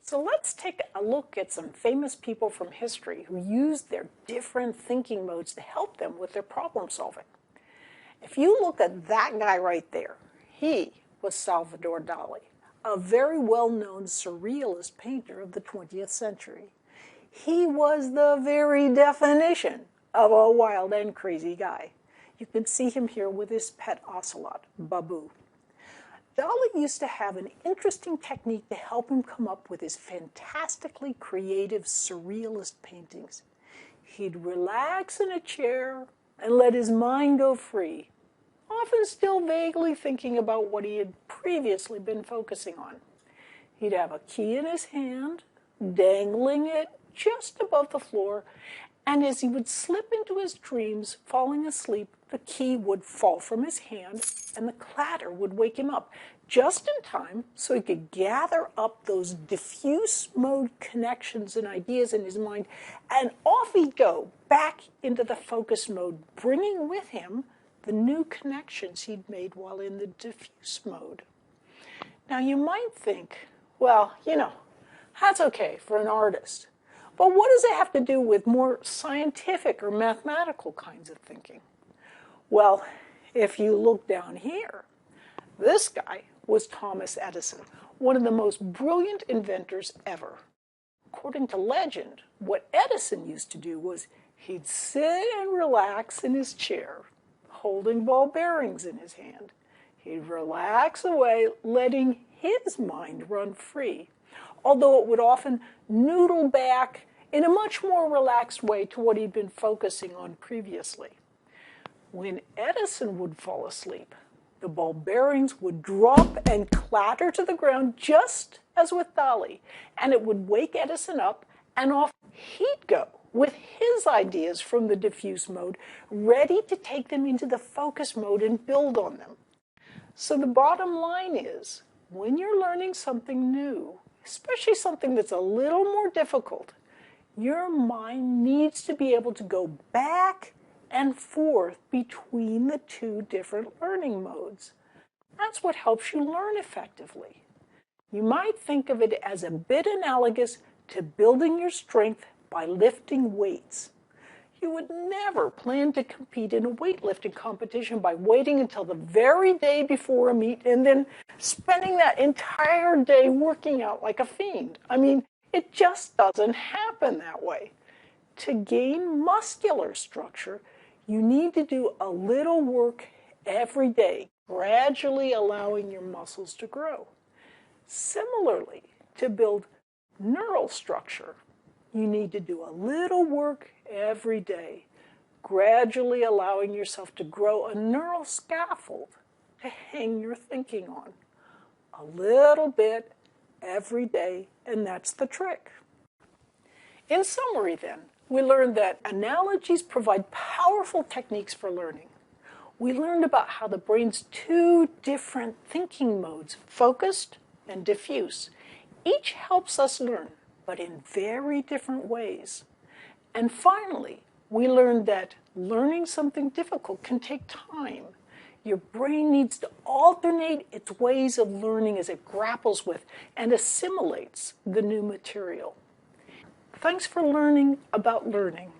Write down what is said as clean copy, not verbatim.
So let's take a look at some famous people from history who used their different thinking modes to help them with their problem solving. If you look at that guy right there, he was Salvador Dali, a very well-known surrealist painter of the 20th century. He was the very definition of a wild and crazy guy. You can see him here with his pet ocelot, Babu. Dali used to have an interesting technique to help him come up with his fantastically creative surrealist paintings. He'd relax in a chair and let his mind go free, often still vaguely thinking about what he had previously been focusing on. He'd have a key in his hand, dangling it just above the floor, and as he would slip into his dreams, falling asleep, the key would fall from his hand and the clatter would wake him up, just in time so he could gather up those diffuse mode connections and ideas in his mind, and off he'd go back into the focus mode, bringing with him the new connections he'd made while in the diffuse mode. Now you might think, well, that's okay for an artist. But what does it have to do with more scientific or mathematical kinds of thinking? Well, if you look down here, this guy was Thomas Edison, one of the most brilliant inventors ever. According to legend, what Edison used to do was he'd sit and relax in his chair, holding ball bearings in his hand. He'd relax away, letting his mind run free, although it would often noodle back in a much more relaxed way to what he'd been focusing on previously. When Edison would fall asleep, the ball bearings would drop and clatter to the ground just as with Dali, and it would wake Edison up, and off he'd go with his ideas from the diffuse mode, ready to take them into the focus mode and build on them. So the bottom line is, when you're learning something new, especially something that's a little more difficult, your mind needs to be able to go back and forth between the two different learning modes. That's what helps you learn effectively. You might think of it as a bit analogous to building your strength by lifting weights. You would never plan to compete in a weightlifting competition by waiting until the very day before a meet and then spending that entire day working out like a fiend. I mean, it just doesn't happen that way. To gain muscular structure, you need to do a little work every day, gradually allowing your muscles to grow. Similarly, to build neural structure, you need to do a little work every day, gradually allowing yourself to grow a neural scaffold to hang your thinking on. A little bit every day, and that's the trick. In summary, then, we learned that analogies provide powerful techniques for learning. We learned about how the brain's two different thinking modes, focused and diffuse, each helps us learn, but in very different ways. And finally, we learned that learning something difficult can take time. Your brain needs to alternate its ways of learning as it grapples with and assimilates the new material. Thanks for learning about learning.